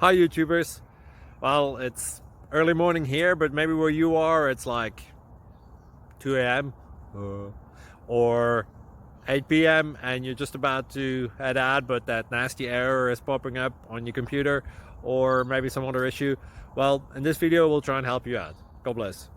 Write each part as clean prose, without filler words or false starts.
Hi YouTubers. Well, it's early morning here, but maybe where you are it's like 2 a.m. Or 8 p.m. and you're just about to head out, but that nasty error is popping up on your computer, or maybe some other issue. Well, in this video we'll try and help you out. God bless.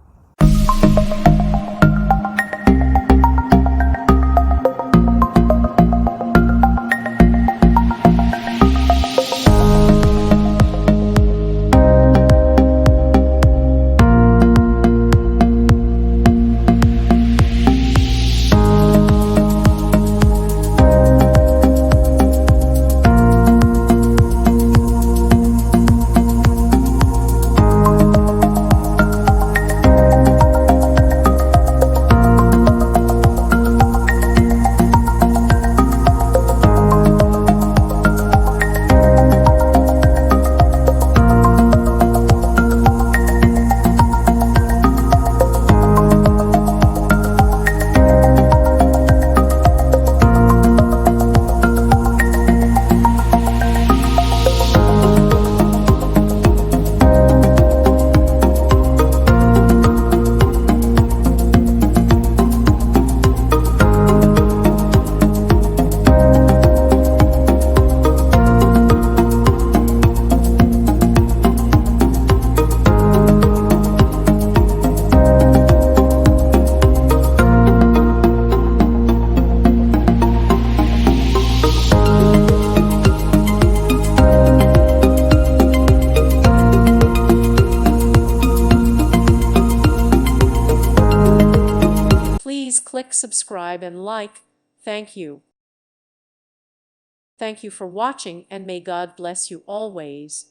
Please click subscribe and like. Thank you. Thank you for watching, and may God bless you always.